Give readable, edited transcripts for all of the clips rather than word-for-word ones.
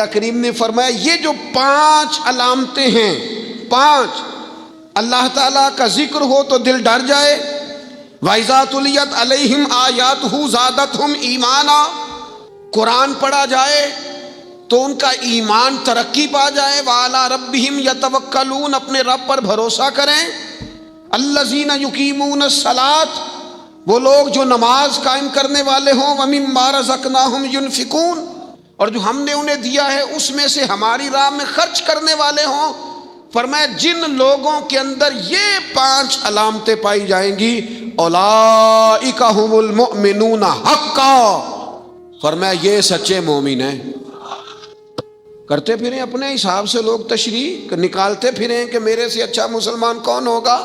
اللہ کریم نے فرمایا یہ جو 5 علامتیں ہیں، 5 اللہ تعالیٰ کا ذکر ہو تو دل ڈر جائے، وَإِذَا تُلِيَتْ عَلَيْهِمْ آيَاتُهُ زَادَتْهُمْ ایمانا، قرآن پڑھا جائے تو ان کا ایمان ترقی پا جائے، وَعَلَىٰ رَبِّهِمْ يَتَوَكَّلُونَ، اپنے رب پر بھروسہ کریں، الَّذِينَ يُقِيمُونَ الصَّلَاةَ، وہ لوگ جو نماز قائم کرنے والے ہوں، وَمِمَّا رَزَقْنَاهُمْ يُنْفِقُونَ، اور جو ہم نے انہیں دیا ہے اس میں سے ہماری راہ میں خرچ کرنے والے ہوں۔ فرمایا جن لوگوں کے اندر یہ 5 علامتیں پائی جائیں گی، اولئک ھم المؤمنون حقا، فرمایا یہ سچے مومن ہیں۔ کرتے پھریں اپنے حساب سے لوگ تشریح نکالتے پھریں کہ میرے سے اچھا مسلمان کون ہوگا،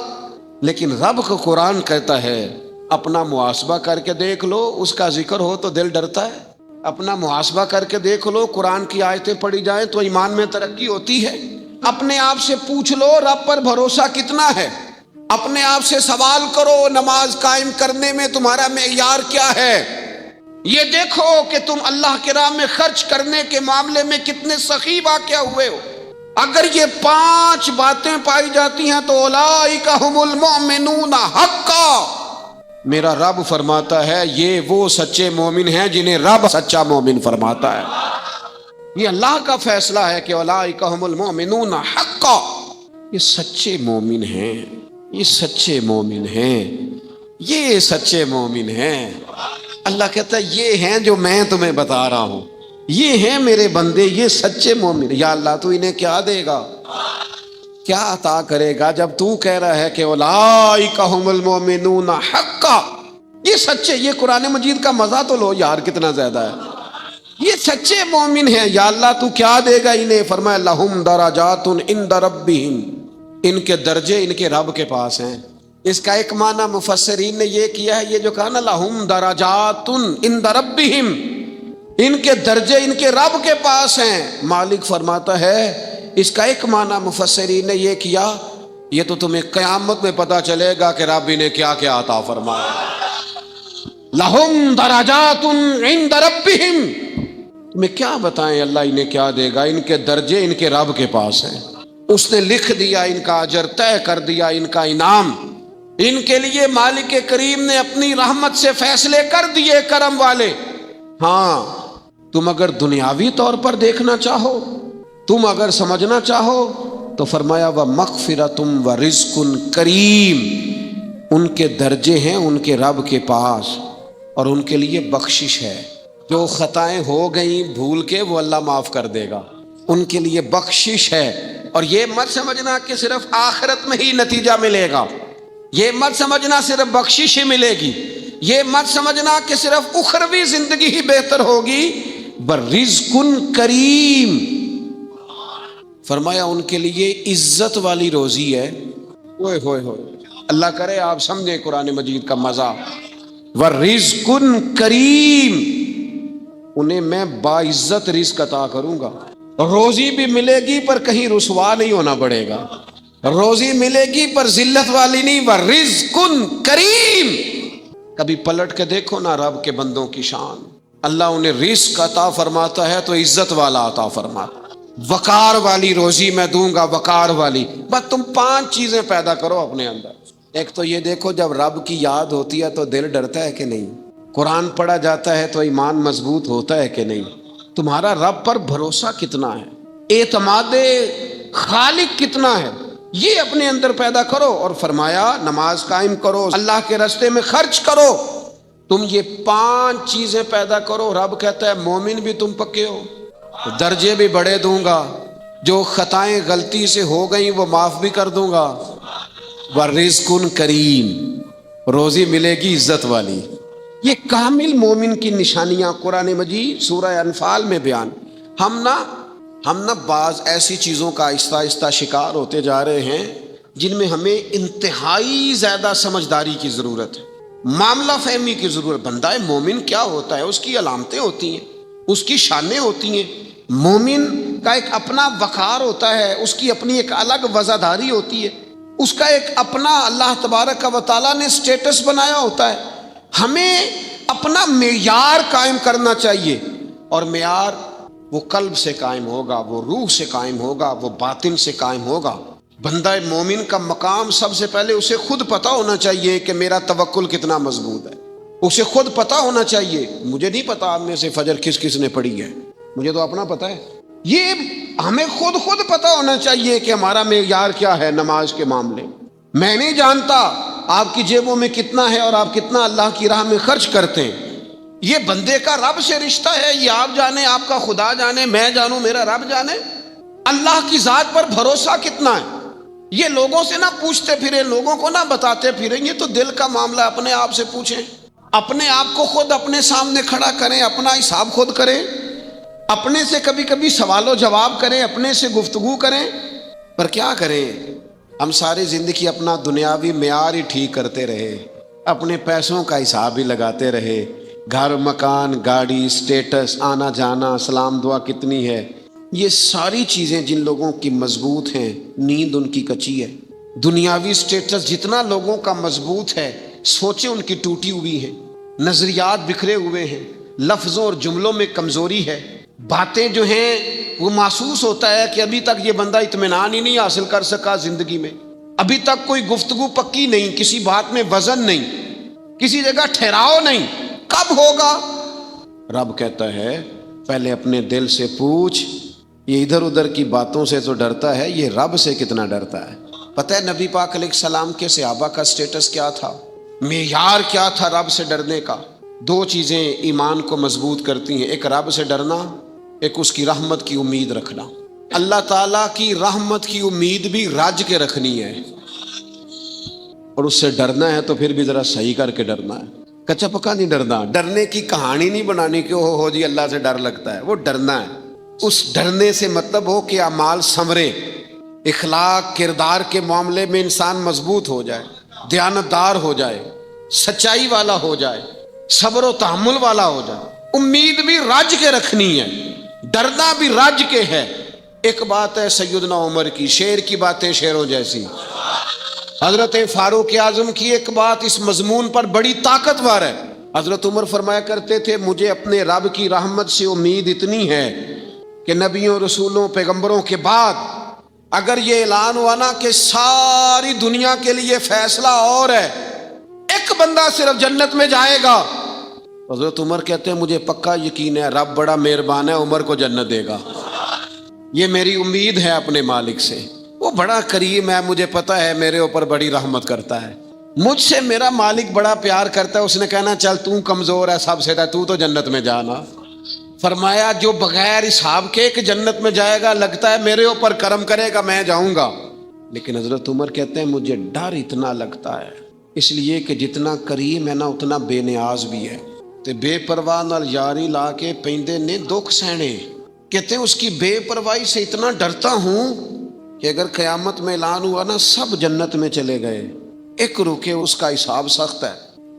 لیکن رب کا قرآن کہتا ہے اپنا محاسبہ کر کے دیکھ لو، اس کا ذکر ہو تو دل ڈرتا ہے، اپنا محاسبہ کر کے دیکھ لو، قرآن کی آیتیں پڑھی جائیں تو ایمان میں ترقی ہوتی ہے۔ اپنے آپ سے پوچھ لو رب پر بھروسہ کتنا ہے، اپنے آپ سے سوال کرو نماز قائم کرنے میں تمہارا معیار کیا ہے، یہ دیکھو کہ تم اللہ کے راہ میں خرچ کرنے کے معاملے میں کتنے سخی واقع ہوئے ہو۔ اگر یہ 5 باتیں پائی جاتی ہیں تو اولئک ھم المؤمنون حقا، میرا رب فرماتا ہے یہ وہ سچے مومن ہیں جنہیں رب سچا مومن فرماتا ہے۔ یہ اللہ کا فیصلہ ہے کہ اولئک ھم المؤمنون حقا، یہ سچے مومن ہیں، یہ سچے مومن ہیں، یہ سچے مومن ہیں۔ اللہ کہتا ہے یہ ہیں جو میں تمہیں بتا رہا ہوں، یہ ہیں میرے بندے، یہ سچے مومن۔ یا اللہ تو انہیں کیا دے گا، کیا عطا کرے گا جب تو کہہ رہا ہے کہ اولئک ھم المؤمنون حقا، یہ سچے، یہ قرآن مجید کا مزہ تو لو یار کتنا زیادہ ہے، یہ سچے مومن ہیں۔ یا اللہ تو کیا دے گا انہیں، فرمایا لہم درجات عند ربہم، ان کے درجے ان کے رب کے پاس ہیں۔ اس کا ایک معنی مفسرین نے یہ کیا ہے، یہ جو کہا نا لہم درجات عند ربہم، ان کے درجے ان کے رب کے پاس ہیں، مالک فرماتا ہے اس کا ایک معنی مفسرین نے یہ کیا، یہ تو تمہیں قیامت میں پتہ چلے گا کہ رب انہیں کیا کیا عطا فرمایا۔ لہم درجات عند ربہم، تمہیں کیا بتائیں اللہ انہیں کیا دے گا، ان کے درجے ان کے رب کے پاس ہیں، اس نے لکھ دیا ان کا اجر، طے کر دیا ان کا انعام، ان کے لیے مالک کریم نے اپنی رحمت سے فیصلے کر دیے کرم والے۔ ہاں تم اگر دنیاوی طور پر دیکھنا چاہو، تم اگر سمجھنا چاہو تو فرمایا وَمَغْفِرَةٌ وَرِزْقٌ کریم، ان کے درجے ہیں ان کے رب کے پاس، اور ان کے لیے بخشش ہے، جو خطائیں ہو گئیں بھول کے وہ اللہ معاف کر دے گا، ان کے لیے بخشش ہے۔ اور یہ مت سمجھنا کہ صرف آخرت میں ہی نتیجہ ملے گا، یہ مت سمجھنا صرف بخشش ہی ملے گی، یہ مت سمجھنا کہ صرف اخروی زندگی ہی بہتر ہوگی، برزق کریم، فرمایا ان کے لیے عزت والی روزی ہے۔ اوئے ہوئے ہوئے، اللہ کرے آپ سمجھیں قرآن مجید کا مزہ۔ ورزق کریم، انہیں میں باعزت رزق عطا کروں گا، روزی بھی ملے گی پر کہیں رسوا نہیں ہونا پڑے گا، روزی ملے گی پر ذلت والی نہیں، ورزق کریم۔ کبھی پلٹ کے دیکھو نا رب کے بندوں کی شان، اللہ انہیں رزق عطا فرماتا ہے تو عزت والا عطا فرماتا ہے، وقار والی روزی میں دوں گا، وقار والی۔ بس تم 5 چیزیں پیدا کرو اپنے اندر۔ ایک تو یہ دیکھو جب رب کی یاد ہوتی ہے تو دل ڈرتا ہے کہ نہیں، قرآن پڑھا جاتا ہے تو ایمان مضبوط ہوتا ہے کہ نہیں، تمہارا رب پر بھروسہ کتنا ہے، اعتماد خالق کتنا ہے، یہ اپنے اندر پیدا کرو۔ اور فرمایا نماز قائم کرو، اللہ کے راستے میں خرچ کرو، تم یہ 5 چیزیں پیدا کرو، رب کہتا ہے مومن بھی تم پکے ہو، درجے بھی بڑے دوں گا، جو خطائیں غلطی سے ہو گئیں وہ معاف بھی کر دوں گا، ورزق کریم، روزی ملے گی عزت والی۔ یہ کامل مومن کی نشانیاں قرآن مجید سورہ انفال میں بیان۔ ہم نا بعض ایسی چیزوں کا آہستہ آہستہ شکار ہوتے جا رہے ہیں جن میں ہمیں انتہائی زیادہ سمجھداری کی ضرورت ہے، معاملہ فہمی کی ضرورت۔ بندہ مومن کیا ہوتا ہے، اس کی علامتیں ہوتی ہیں، اس کی شانیں ہوتی ہیں، مومن کا ایک اپنا وقار ہوتا ہے، اس کی اپنی ایک الگ وزاداری ہوتی ہے، اس کا ایک اپنا اللہ تبارک و تعالیٰ نے سٹیٹس بنایا ہوتا ہے۔ ہمیں اپنا معیار قائم کرنا چاہیے، اور معیار وہ قلب سے قائم ہوگا، وہ روح سے قائم ہوگا، وہ باطن سے قائم ہوگا۔ بندہ مومن کا مقام سب سے پہلے اسے خود پتہ ہونا چاہیے کہ میرا توکل کتنا مضبوط ہے۔ اسے خود پتہ ہونا چاہیے، مجھے نہیں پتا آپ میں سے فجر کس کس نے پڑھی ہے، مجھے تو اپنا پتہ ہے۔ یہ ہمیں خود پتہ ہونا چاہیے کہ ہمارا معیار کیا ہے نماز کے معاملے۔ میں نہیں جانتا آپ کی جیبوں میں کتنا ہے اور آپ کتنا اللہ کی راہ میں خرچ کرتے ہیں، یہ بندے کا رب سے رشتہ ہے، یہ آپ جانے، آپ کا خدا جانے، میں جانوں، میرا رب جانے۔ اللہ کی ذات پر بھروسہ کتنا ہے، یہ لوگوں سے نہ پوچھتے پھریں، لوگوں کو نہ بتاتے پھریں، یہ تو دل کا معاملہ اپنے آپ سے پوچھیں، اپنے آپ کو خود اپنے سامنے کھڑا کریں، اپنا حساب خود کریں، اپنے سے کبھی کبھی سوال و جواب کریں، اپنے سے گفتگو کریں۔ پر کیا کریں، ہم ساری زندگی اپنا دنیاوی معیار ہی ٹھیک کرتے رہے، اپنے پیسوں کا حساب ہی لگاتے رہے، گھر، مکان، گاڑی، سٹیٹس، آنا جانا، سلام دعا کتنی ہے، یہ ساری چیزیں جن لوگوں کی مضبوط ہیں نیند ان کی کچی ہے۔ دنیاوی سٹیٹس جتنا لوگوں کا مضبوط ہے، سوچیں ان کی ٹوٹی ہوئی ہے، نظریات بکھرے ہوئے ہیں، لفظوں اور جملوں میں کمزوری ہے، باتیں جو ہیں وہ محسوس ہوتا ہے کہ ابھی تک یہ بندہ اطمینان ہی نہیں حاصل کر سکا زندگی میں، ابھی تک کوئی گفتگو پکی نہیں، کسی بات میں وزن نہیں، کسی جگہ ٹھہراؤ نہیں، کب ہوگا؟ رب کہتا ہے پہلے اپنے دل سے پوچھ، یہ ادھر ادھر کی باتوں سے تو ڈرتا ہے، یہ رب سے کتنا ڈرتا ہے۔ پتہ ہے نبی پاک علیہ السلام کے صحابہ کا سٹیٹس کیا تھا، معیار کیا تھا رب سے ڈرنے کا؟ دو چیزیں ایمان کو مضبوط کرتی ہیں، ایک رب سے ڈرنا، ایک اس کی رحمت کی امید رکھنا۔ اللہ تعالیٰ کی رحمت کی امید بھی رج کے رکھنی ہے، اور اس سے ڈرنا ہے تو پھر بھی ذرا صحیح کر کے ڈرنا ہے، کچا پکا نہیں ڈرنا، ڈرنے کی کہانی نہیں بنانی کہ ہو جی اللہ سے ڈر لگتا ہے، وہ ڈرنا ہے۔ اس ڈرنے سے مطلب ہو کہ اعمال سنورے، اخلاق کردار کے معاملے میں انسان مضبوط ہو جائے، دیانتدار ہو جائے، سچائی والا ہو جائے، صبر و تحمل والا ہو جائے۔ امید بھی رج کے رکھنی ہے، ڈرنا بھی رج کے ہے۔ ایک بات ہے سیدنا عمر کی، شیر کی باتیں شیروں جیسی، حضرت فاروق اعظم کی ایک بات اس مضمون پر بڑی طاقتور ہے۔ حضرت عمر فرمایا کرتے تھے مجھے اپنے رب کی رحمت سے امید اتنی ہے کہ نبیوں، رسولوں، پیغمبروں کے بعد اگر یہ اعلان ہوا نا کہ ساری دنیا کے لیے فیصلہ اور ہے، ایک بندہ صرف جنت میں جائے گا، حضرت عمر کہتے ہیں مجھے پکا یقین ہے رب بڑا مہربان ہے، عمر کو جنت دے گا، یہ میری امید ہے اپنے مالک سے، وہ بڑا کریم ہے، مجھے پتا ہے میرے اوپر بڑی رحمت کرتا ہے، مجھ سے میرا مالک بڑا پیار کرتا ہے، اس نے کہنا چل تو کمزور ہے سب سے، تو جنت میں جانا۔ فرمایا جو بغیر حساب کے کہ جنت میں جائے گا، لگتا ہے میرے اوپر کرم کرے گا میں جاؤں گا، لیکن حضرت عمر کہتے ہیں مجھے ڈر اتنا لگتا ہے، اس لیے کہ جتنا کریم ہے نا اتنا بے نیاز بھی ہے، تے بے پرواہ نال یاری لا کے پیندے نے دکھ سہنے۔ کہتے ہیں اس کی بے پرواہی سے اتنا ڈرتا ہوں کہ اگر قیامت میں اعلان ہوا نا سب جنت میں چلے گئے، ایک رکے اس کا حساب سخت ہے،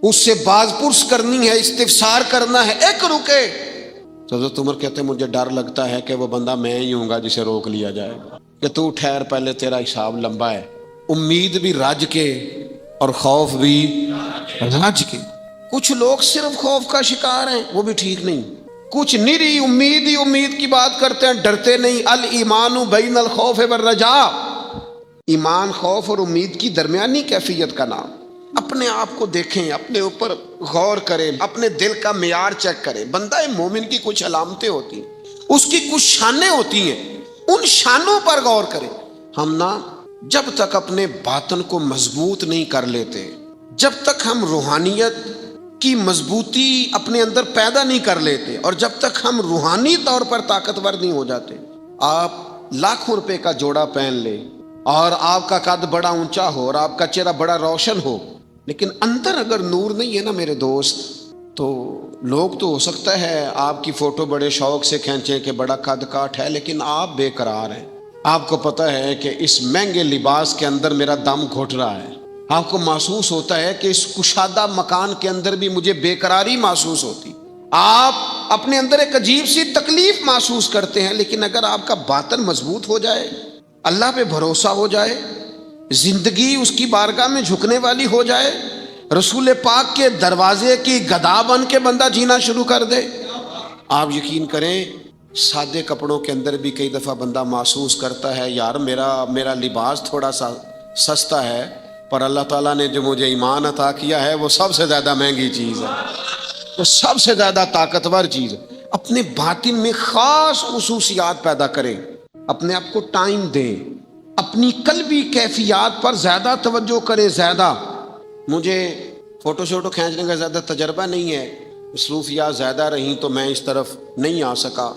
اس سے باز پرس کرنی ہے، استفسار کرنا ہے، ایک رکے۔ حضرت عمر کہتے ہیں مجھے ڈر لگتا ہے کہ وہ بندہ میں ہی ہوں گا جسے روک لیا جائے گا، کہ تو ٹھہر پہلے تیرا حساب لمبا ہے۔ امید بھی رج کے اور خوف بھی رج کے۔ کچھ لوگ صرف خوف کا شکار ہیں، وہ بھی ٹھیک نہیں، کچھ نری امید ہی امید کی بات کرتے ہیں، ڈرتے نہیں۔ الایمان بین الخوف والرجاء، ایمان خوف اور امید کی درمیانی کیفیت کا نام۔ اپنے آپ کو دیکھیں، اپنے اوپر غور کریں، اپنے دل کا معیار چیک کریں۔ بندہ مومن کی کچھ علامتیں ہوتی ہیں، اس کی کچھ شانیں ہوتی ہیں، ان شانوں پر غور کریں۔ ہم نا جب تک اپنے باطن کو مضبوط نہیں کر لیتے، جب تک ہم روحانیت کی مضبوطی اپنے اندر پیدا نہیں کر لیتے، اور جب تک ہم روحانی طور پر طاقتور نہیں ہو جاتے، آپ لاکھوں روپے کا جوڑا پہن لیں اور آپ کا قد بڑا اونچا ہو اور آپ کا چہرہ بڑا روشن ہو، لیکن اندر اگر نور نہیں ہے نا میرے دوست، تو لوگ تو ہو سکتا ہے آپ کی فوٹو بڑے شوق سے کھینچیں کہ بڑا قد کاٹ ہے، لیکن آپ بے قرار ہیں۔ آپ کو پتہ ہے کہ اس مہنگے لباس کے اندر میرا دم گھٹ رہا ہے، آپ کو محسوس ہوتا ہے کہ اس کشادہ مکان کے اندر بھی مجھے بے قراری محسوس ہوتی، آپ اپنے اندر ایک عجیب سی تکلیف محسوس کرتے ہیں۔ لیکن اگر آپ کا باطن مضبوط ہو جائے، اللہ پہ بھروسہ ہو جائے، زندگی اس کی بارگاہ میں جھکنے والی ہو جائے، رسول پاک کے دروازے کی گدا بن کے بندہ جینا شروع کر دے، آپ یقین کریں سادے کپڑوں کے اندر بھی کئی دفعہ بندہ محسوس کرتا ہے یار میرا لباس تھوڑا سا سستا ہے، پر اللہ تعالیٰ نے جو مجھے ایمان عطا کیا ہے وہ سب سے زیادہ مہنگی چیز ہے، وہ سب سے زیادہ طاقتور چیز ہے۔ اپنے باطن میں خاص خصوصیات پیدا کریں، اپنے آپ کو ٹائم دیں، اپنی قلبی کیفیات پر زیادہ توجہ کریں۔ زیادہ مجھے فوٹو شوٹو کھینچنے کا زیادہ تجربہ نہیں ہے، مصروفیات زیادہ رہیں تو میں اس طرف نہیں آ سکا۔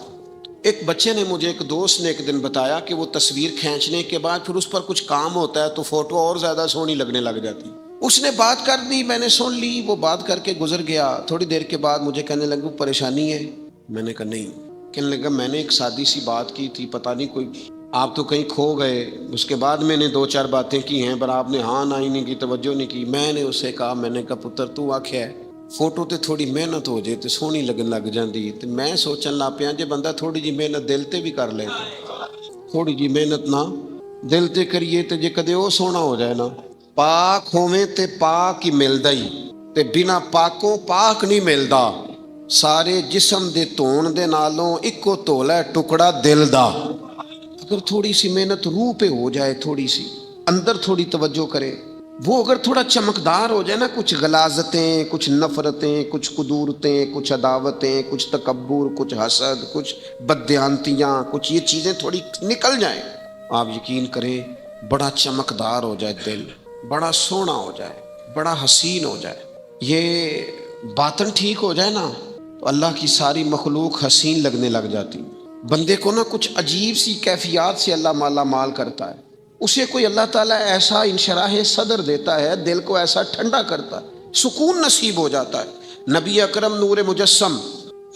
ایک بچے نے مجھے، ایک دوست نے ایک دن بتایا کہ وہ تصویر کھینچنے کے بعد پھر اس پر کچھ کام ہوتا ہے تو فوٹو اور زیادہ سونی لگنے لگ جاتی۔ اس نے بات کر دی، میں نے سن لی، وہ بات کر کے گزر گیا۔ تھوڑی دیر کے بعد مجھے کہنے لگا پریشانی ہے؟ میں نے کہا نہیں۔ کہنے لگا میں نے ایک سادی سی بات کی تھی، پتہ نہیں کوئی آپ تو کہیں کھو گئے۔ اس کے بعد میں نے 2-4 باتیں کی ہیں پر آپ نے ہاں نہ ہی نہیں کی، توجہ نہیں کی۔ میں نے اسے کہا، میں نے کہا پتر تو آکھیا ہے فوٹو تے تھوڑی محنت ہو جائے تے سونی لگن لگ جاندی، تے میں سوچن لگ پیا جے بندہ تھوڑی جی محنت دل تے بھی کر لے، تھوڑی جی محنت نہ دل تے کریے تے جے کدے وہ سونا ہو جائے نا، پاک ہوویں تے پاک ہی ملدا ہی، تے بنا پاکوں پاک نہیں ملدا۔ سارے جسم دے دھون دے نالوں اکو دھولا ہے ٹکڑا دل دا۔ اگر تھوڑی سی محنت روح پہ ہو جائے، تھوڑی سی اندر تھوڑی توجہ کرے، وہ اگر تھوڑا چمکدار ہو جائے نا، کچھ غلاظتیں، کچھ نفرتیں، کچھ قدورتیں، کچھ عداوتیں، کچھ تکبر، کچھ حسد، کچھ بددیانتیاں، کچھ یہ چیزیں تھوڑی نکل جائیں، آپ یقین کریں بڑا چمکدار ہو جائے دل، بڑا سونا ہو جائے، بڑا حسین ہو جائے۔ یہ باطن ٹھیک ہو جائے نا تو اللہ کی ساری مخلوق حسین لگنے لگ جاتی۔ بندے کو نا کچھ عجیب سی کیفیات سے اللہ مالا مال کرتا ہے، اسے کوئی اللہ تعالیٰ ایسا انشراح صدر دیتا ہے، دل کو ایسا ٹھنڈا کرتا ہے، سکون نصیب ہو جاتا ہے۔ نبی اکرم نور مجسم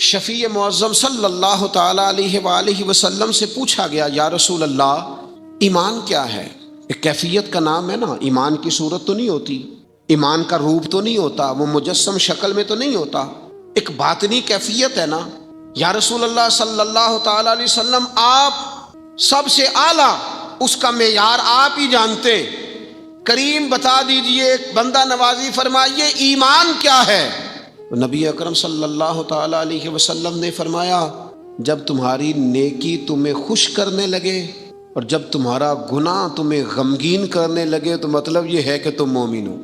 شفیع معظم صلی اللہ تعالیٰ علیہ وآلہ وسلم سے پوچھا گیا، یا رسول اللہ ایمان کیا ہے؟ ایک کیفیت کا نام ہے نا، ایمان کی صورت تو نہیں ہوتی، ایمان کا روپ تو نہیں ہوتا، وہ مجسم شکل میں تو نہیں ہوتا، ایک باطنی کیفیت ہے نا۔ یا رسول اللہ صلی اللہ تعالیٰ علیہ وسلم آپ سب سے اعلیٰ، اس کا معیار آپ ہی جانتے، کریم بتا دیجئے، بندہ نوازی فرمائیے ایمان کیا ہے؟ نبی اکرم صلی اللہ تعالیٰ علیہ وسلم نے فرمایا، جب تمہاری نیکی تمہیں خوش کرنے لگے اور جب تمہارا گناہ تمہیں غمگین کرنے لگے تو مطلب یہ ہے کہ تم مومن ہو۔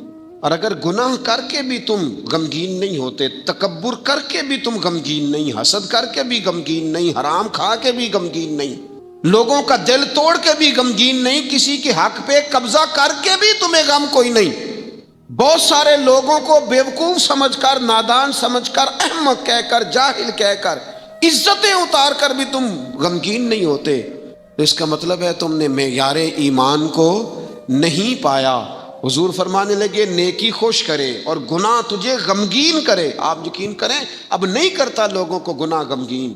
اور اگر گناہ کر کے بھی تم غمگین نہیں ہوتے، تکبر کر کے بھی تم غمگین نہیں، حسد کر کے بھی غمگین نہیں، حرام کھا کے بھی غمگین نہیں، لوگوں کا دل توڑ کے بھی غمگین نہیں، کسی کے حق پہ قبضہ کر کے بھی تمہیں غم کوئی نہیں، بہت سارے لوگوں کو بیوقوف سمجھ کر، نادان سمجھ کر، احمق کہہ کر، جاہل کہہ کر، عزتیں اتار کر بھی تم غمگین نہیں ہوتے، تو اس کا مطلب ہے تم نے معیار ایمان کو نہیں پایا۔ حضور فرمانے لگے نیکی خوش کرے اور گناہ تجھے غمگین کرے۔ آپ یقین کریں اب نہیں کرتا لوگوں کو گناہ غمگین،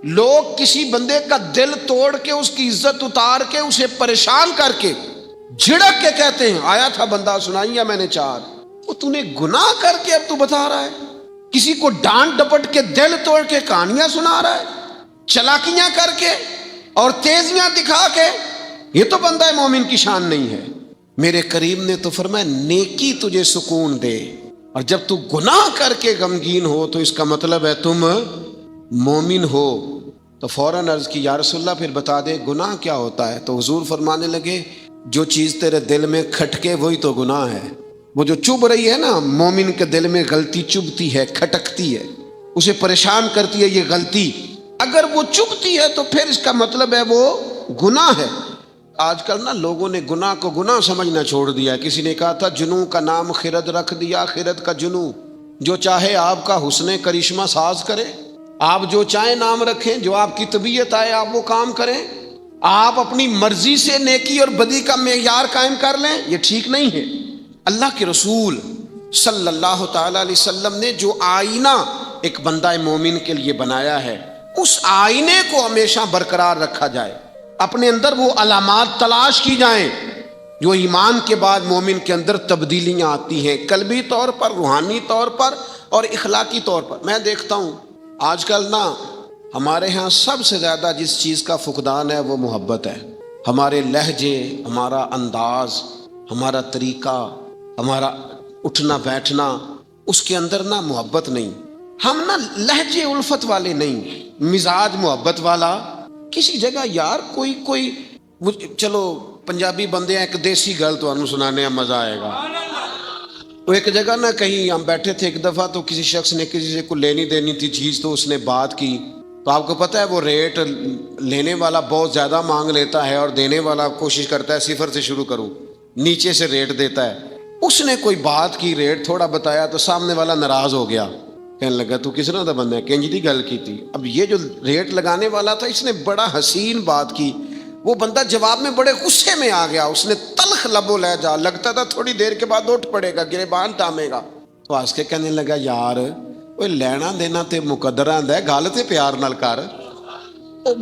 لوگ کسی بندے کا دل توڑ کے، اس کی عزت اتار کے، اسے پریشان کر کے، جھڑک کے کہتے ہیں آیا تھا بندہ سنائیا میں نے 4، وہ تو نے گناہ کر کے اب تو بتا رہا ہے، کسی کو ڈانٹ ڈپٹ کے دل توڑ کے کہانیاں سنا رہا ہے، چلاکیاں کر کے اور تیزیاں دکھا کے، یہ تو بندہ مومن کی شان نہیں ہے۔ میرے کریم نے تو فرمایا نیکی تجھے سکون دے، اور جب تو گناہ کر کے غمگین ہو تو اس کا مطلب ہے تم مومن ہو۔ تو فوراً عرض کی یا رسول اللہ پھر بتا دے گناہ کیا ہوتا ہے؟ تو حضور فرمانے لگے جو چیز تیرے دل میں کھٹکے وہی تو گناہ ہے۔ وہ جو چبھ رہی ہے نا، مومن کے دل میں غلطی چبھتی ہے، کھٹکتی ہے، اسے پریشان کرتی ہے یہ غلطی، اگر وہ چبھتی ہے تو پھر اس کا مطلب ہے وہ گناہ ہے۔ آج کل نا لوگوں نے گناہ کو گناہ سمجھنا چھوڑ دیا۔ کسی نے کہا تھا جنوں کا نام خرد رکھ دیا، خرد کا جنوں، جو چاہے آپ کا حسن کرشمہ ساز کرے، آپ جو چاہیں نام رکھیں، جو آپ کی طبیعت آئے آپ وہ کام کریں، آپ اپنی مرضی سے نیکی اور بدی کا معیار قائم کر لیں، یہ ٹھیک نہیں ہے۔ اللہ کے رسول صلی اللہ تعالیٰ علیہ وسلم نے جو آئینہ ایک بندہ مومن کے لیے بنایا ہے، اس آئینے کو ہمیشہ برقرار رکھا جائے، اپنے اندر وہ علامات تلاش کی جائیں جو ایمان کے بعد مومن کے اندر تبدیلیاں آتی ہیں، قلبی طور پر، روحانی طور پر اور اخلاقی طور پر۔ میں دیکھتا ہوں آج کل نا ہمارے ہاں سب سے زیادہ جس چیز کا فقدان ہے وہ محبت ہے۔ ہمارے لہجے، ہمارا انداز، ہمارا طریقہ، ہمارا اٹھنا بیٹھنا، اس کے اندر نا محبت نہیں۔ ہم نا لہجے الفت والے نہیں، مزاج محبت والا. کسی جگہ یار کوئی چلو پنجابی بندے ہیں، ایک دیسی گل تو انہوں سنانے میں مزہ آئے گا. وہ ایک جگہ نا کہیں ہم بیٹھے تھے ایک دفعہ، تو کسی شخص نے کسی سے کو لینی دینی تھی چیز، تو اس نے بات کی. تو آپ کو پتہ ہے وہ ریٹ لینے والا بہت زیادہ مانگ لیتا ہے اور دینے والا کوشش کرتا ہے صفر سے شروع کروں، نیچے سے ریٹ دیتا ہے. اس نے کوئی بات کی، ریٹ تھوڑا بتایا، تو سامنے والا ناراض ہو گیا. کہنے لگا تو کس طرح کا بندہ ہے، کنج دی گل کی تھی. اب یہ جو ریٹ لگانے والا تھا اس نے بڑا حسین بات کی، وہ بندہ جواب میں بڑے غصے میں آ گیا. اس نے تلخ لبو لہجہ، لگتا تھا تھوڑی دیر کے بعد اٹھ پڑے گا، گریبان تامے گا. تو ہنس کے کہنے لگا یار وہ لینا دینا تے مقدر آندا ہے، گل تے پیار نال کر.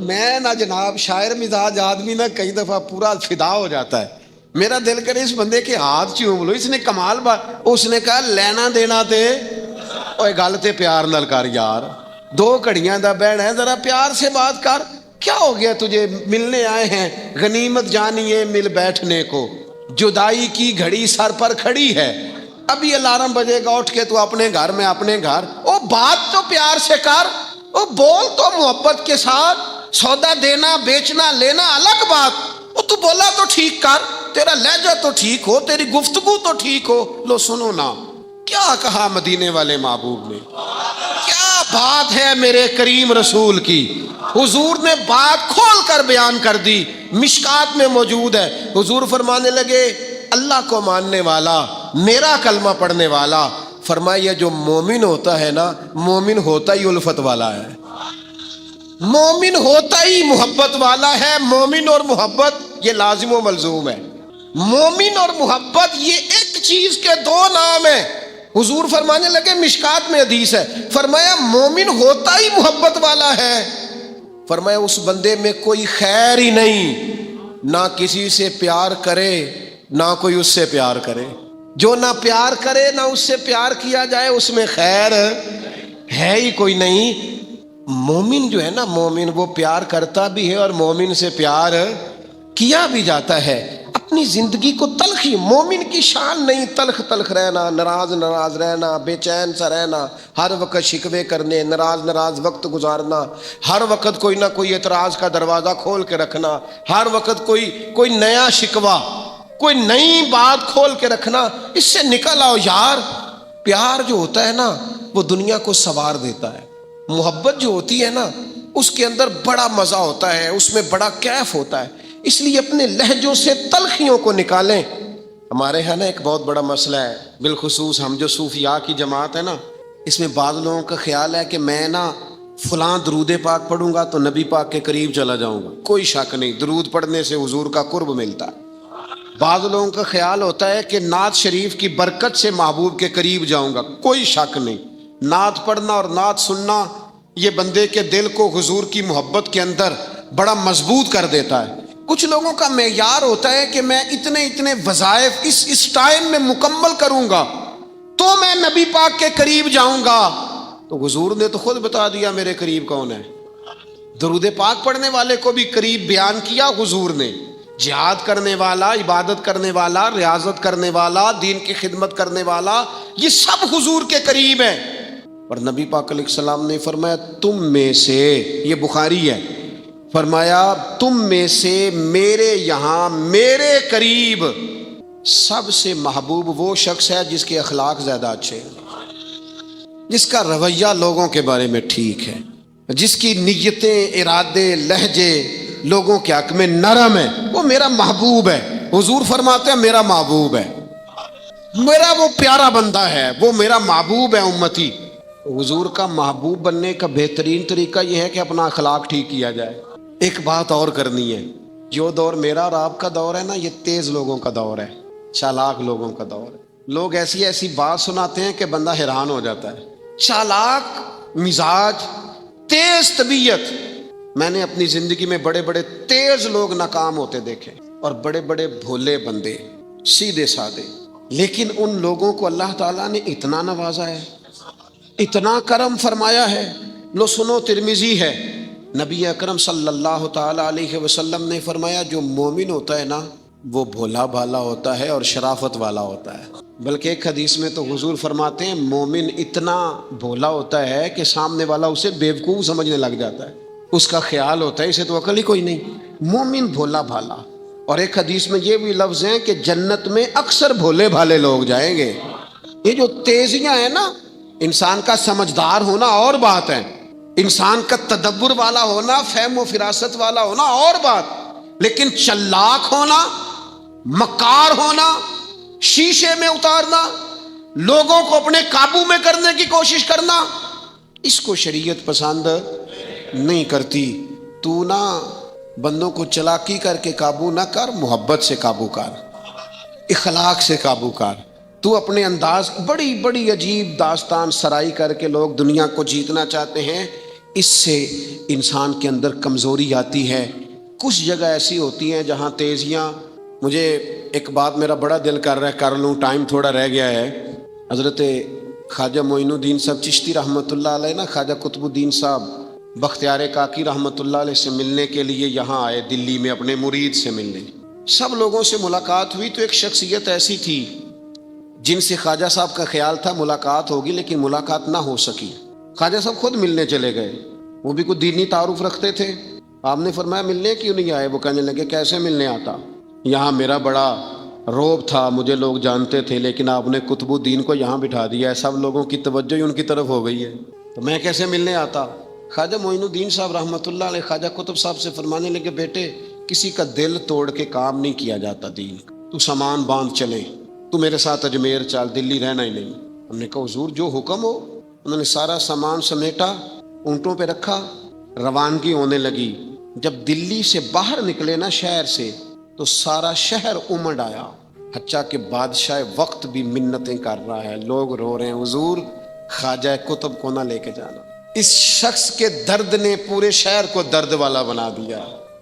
میں نہ جناب شاعر مزاج آدمی نہ کئی دفعہ پورا فدا ہو جاتا ہے. میرا دل کرے اس بندے کے ہاتھ چوم لو، اس نے کمال بات. اس نے کہا لینا دینا تے اوے گل تے پیار نال کر یار، 2 گھڑیاں دا بہن ہے، ذرا پیار سے بات کر. کیا ہو گیا تجھے، ملنے آئے ہیں، غنیمت جانیے مل بیٹھنے کو، جدائی کی گھڑی سر پر کھڑی ہے، ابھی الارم بجے گا اٹھ کے تو اپنے گھر میں اپنے گھر. او بات تو پیار سے کر، او بول تو محبت کے ساتھ. سودا دینا بیچنا لینا الگ بات، او تو بولا تو ٹھیک کر، تیرا لہجہ تو ٹھیک ہو، تیری گفتگو تو ٹھیک ہو. لو سنو نا کیا کہا مدینے والے محبوب نے، کیا بات ہے میرے کریم رسول کی. حضور نے بات کھول کر بیان کر دی، مشکات میں موجود ہے. حضور فرمانے لگے اللہ کو ماننے والا، میرا کلمہ پڑھنے والا، فرمایا جو مومن ہوتا ہے نا، مومن ہوتا ہی الفت والا ہے، مومن ہوتا ہی محبت والا ہے. مومن اور محبت یہ لازم و ملزوم ہے. مومن اور محبت یہ ایک چیز کے 2 نام ہیں. حضور فرمانے لگے مشکات میں حدیث ہے، فرمایا مومن ہوتا ہی محبت والا ہے. فرمایا اس بندے میں کوئی خیر ہی نہیں، نہ کسی سے پیار کرے نہ کوئی اس سے پیار کرے. جو نہ پیار کرے نہ اس سے پیار کیا جائے اس میں خیر ہے ہی کوئی نہیں. مومن جو ہے نا، مومن وہ پیار کرتا بھی ہے اور مومن سے پیار کیا بھی جاتا ہے. اپنی زندگی کو تلخی، مومن کی شان نہیں تلخ تلخ رہنا، ناراض رہنا، بے چین سا رہنا، ہر وقت شکوے کرنے، ناراض وقت گزارنا، ہر وقت کوئی نہ کوئی اعتراض کا دروازہ کھول کے رکھنا، ہر وقت کوئی نیا شکوہ، کوئی نئی بات کھول کے رکھنا. اس سے نکل آؤ یار. پیار جو ہوتا ہے نا وہ دنیا کو سنوار دیتا ہے. محبت جو ہوتی ہے نا اس کے اندر بڑا مزہ ہوتا ہے، اس میں بڑا کیف ہوتا ہے. اس لیے اپنے لہجوں سے تلخیوں کو نکالیں. ہمارے یہاں نا ایک بہت بڑا مسئلہ ہے، بالخصوص ہم جو صوفیاء کی جماعت ہے نا، اس میں بعض لوگوں کا خیال ہے کہ میں نا فلاں درود پاک پڑھوں گا تو نبی پاک کے قریب چلا جاؤں گا. کوئی شک نہیں، درود پڑھنے سے حضور کا قرب ملتا ہے. بعض لوگوں کا خیال ہوتا ہے کہ نعت شریف کی برکت سے محبوب کے قریب جاؤں گا. کوئی شک نہیں، نعت پڑھنا اور نعت سننا یہ بندے کے دل کو حضور کی محبت کے اندر بڑا مضبوط کر دیتا ہے. کچھ لوگوں کا معیار ہوتا ہے کہ میں اتنے وظائف اس ٹائم میں مکمل کروں گا تو میں نبی پاک کے قریب جاؤں گا. تو حضور نے تو خود بتا دیا میرے قریب کون ہے. درود پاک پڑھنے والے کو بھی قریب بیان کیا حضور نے. جہاد کرنے والا، عبادت کرنے والا، ریاضت کرنے والا، دین کی خدمت کرنے والا، یہ سب حضور کے قریب ہیں. اور نبی پاک علیہ السلام نے فرمایا تم میں سے، یہ بخاری ہے، فرمایا تم میں سے میرے یہاں میرے قریب سب سے محبوب وہ شخص ہے جس کے اخلاق زیادہ اچھے ہیں، جس کا رویہ لوگوں کے بارے میں ٹھیک ہے، جس کی نیتیں، ارادے، لہجے لوگوں کے حق میں نرم ہے، وہ میرا محبوب ہے. حضور فرماتے ہیں میرا محبوب ہے، میرا وہ پیارا بندہ ہے، وہ میرا محبوب ہے امتی. حضور کا محبوب بننے کا بہترین طریقہ یہ ہے کہ اپنا اخلاق ٹھیک کیا جائے. ایک بات اور کرنی ہے، جو دور میرا اور آپ کا دور ہے نا، یہ تیز لوگوں کا دور ہے، چالاک لوگوں کا دور ہے. لوگ ایسی بات سناتے ہیں کہ بندہ حیران ہو جاتا ہے. چالاک مزاج، تیز طبیعت. میں نے اپنی زندگی میں بڑے بڑے تیز لوگ ناکام ہوتے دیکھے اور بڑے بڑے بھولے بندے سیدھے سادے. لیکن ان لوگوں کو اللہ تعالیٰ نے اتنا نوازا ہے، اتنا کرم فرمایا ہے. لو سنو، ترمذی ہے، نبی اکرم صلی اللہ تعالیٰ علیہ وسلم نے فرمایا جو مومن ہوتا ہے نا وہ بھولا بھالا ہوتا ہے اور شرافت والا ہوتا ہے. بلکہ ایک حدیث میں تو حضور فرماتے ہیں مومن اتنا بھولا ہوتا ہے کہ سامنے والا اسے بیوقوف سمجھنے لگ جاتا ہے، اس کا خیال ہوتا ہے اسے تو عقل ہی کوئی نہیں، مومن بھولا بھالا۔ اور ایک حدیث میں یہ بھی لفظ ہیں کہ جنت میں اکثر بھولے بھالے لوگ جائیں گے۔ یہ جو تیزیاں ہیں نا، انسان کا سمجھدار ہونا اور بات ہے، انسان کا تدبر والا ہونا، فہم و فراست والا ہونا اور بات، لیکن چلاک ہونا، مکار ہونا، شیشے میں اتارنا، لوگوں کو اپنے قابو میں کرنے کی کوشش کرنا، اس کو شریعت پسند نہیں کرتی۔ تو نہ بندوں کو چلاکی کر کے قابو نہ کر، محبت سے قابو کر، اخلاق سے قابو کر۔ تو اپنے انداز بڑی بڑی عجیب داستان سرائی کر کے لوگ دنیا کو جیتنا چاہتے ہیں، اس سے انسان کے اندر کمزوری آتی ہے۔ کچھ جگہ ایسی ہوتی ہیں جہاں تیزیاں، مجھے ایک بات میرا بڑا دل کر رہا ہے، کر لوں، ٹائم تھوڑا رہ گیا ہے۔ حضرت خواجہ معین الدین صاحب چشتی رحمۃ اللہ علیہ نا، خواجہ قطب الدین صاحب بختیار کاکی رحمۃ اللہ علیہ سے ملنے کے لیے یہاں آئے، دلی میں اپنے مرید سے ملنے۔ سب لوگوں سے ملاقات ہوئی تو ایک شخصیت ایسی تھی جن سے خواجہ صاحب کا خیال تھا ملاقات ہوگی، لیکن ملاقات نہ ہو سکی۔ خواجہ صاحب خود ملنے چلے گئے، وہ بھی کوئی دینی تعارف رکھتے تھے۔ آپ نے فرمایا ملنے کیوں نہیں آئے؟ وہ کہنے لگے کیسے ملنے آتا، یہاں میرا بڑا روب تھا، مجھے لوگ جانتے تھے، لیکن آپ نے قطب الدین کو یہاں بٹھا دیا ہے، سب لوگوں کی توجہ ہی ان کی طرف ہو گئی ہے، تو میں کیسے ملنے آتا؟ خواجہ معین الدین صاحب رحمۃ اللہ علیہ خواجہ قطب صاحب سے فرمانے لگے بیٹے کسی کا دل توڑ کے کام نہیں کیا جاتا دین، تو سامان باندھ چلے، تو میرے ساتھ اجمیر چل، دلی رہنا ہی نہیں۔ ہم نے کہا حضور جو حکم ہو۔ انہوں نے سارا سامان سمیٹا، اونٹوں پہ رکھا، روانگی ہونے لگی۔ جب دلی سے باہر نکلے نا شہر سے، تو سارا شہر امڑ آیا، حتیٰ کہ بادشاہ وقت بھی منتیں کر رہا ہے، لوگ رو رہے ہیں حضور خواجہ قطب کو نہ لے کے جانا۔ اس شخص کے درد نے پورے شہر کو درد والا بنا دیا،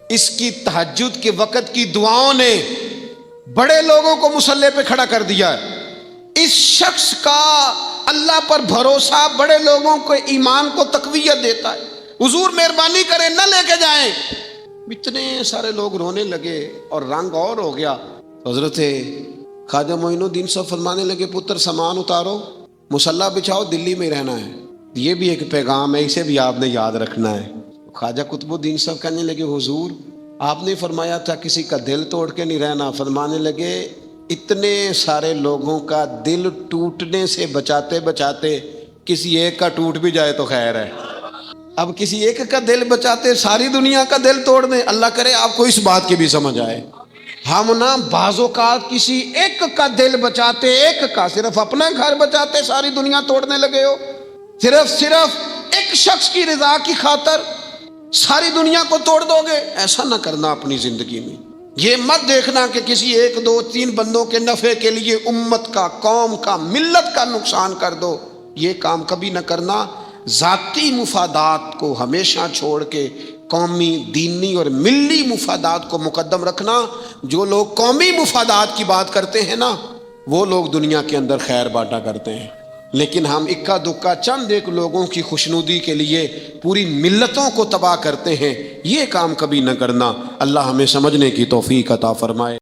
اس کی تہجد کے وقت کی دعاؤں نے بڑے لوگوں کو مصلی پہ کھڑا کر دیا۔ اس شخص کا اللہ پر بھروسہ بڑے لوگوں کو ایمان کو تقویت دیتا ہے، حضور مہربانی کریں نہ لے کے جائیں۔ اتنے سارے لوگ رونے لگے اور رنگ اور ہو گیا۔ حضرت خواجہ معین الدین صاحب فرمانے لگے پتر سامان اتارو، مصلی بچھاؤ، دلی میں رہنا ہے۔ یہ بھی ایک پیغام ہے، اسے بھی آپ نے یاد رکھنا ہے۔ خواجہ قطب الدین صاحب کہنے لگے حضور آپ نے فرمایا تھا کسی کا دل توڑ کے نہیں رہنا۔ فرمانے لگے اتنے سارے لوگوں کا دل ٹوٹنے سے بچاتے بچاتے کسی ایک کا ٹوٹ بھی جائے تو خیر ہے، اب کسی ایک کا دل بچاتے ساری دنیا کا دل توڑ دیں، اللہ کرے آپ کو اس بات کی بھی سمجھ آئے۔ ہم نا بعض اوقات کسی ایک کا دل بچاتے، ایک کا، صرف اپنا گھر بچاتے ساری دنیا توڑنے لگے ہو، صرف ایک شخص کی رضا کی خاطر ساری دنیا کو توڑ دو گے۔ ایسا نہ کرنا اپنی زندگی میں، یہ مت دیکھنا کہ کسی ایک دو تین بندوں کے نفع کے لیے امت کا، قوم کا، ملت کا نقصان کر دو، یہ کام کبھی نہ کرنا۔ ذاتی مفادات کو ہمیشہ چھوڑ کے قومی، دینی اور ملی مفادات کو مقدم رکھنا۔ جو لوگ قومی مفادات کی بات کرتے ہیں نا، وہ لوگ دنیا کے اندر خیر بانٹا کرتے ہیں، لیکن ہم اکا دکا چند ایک لوگوں کی خوشنودی کے لیے پوری ملتوں کو تباہ کرتے ہیں، یہ کام کبھی نہ کرنا۔ اللہ ہمیں سمجھنے کی توفیق عطا فرمائے۔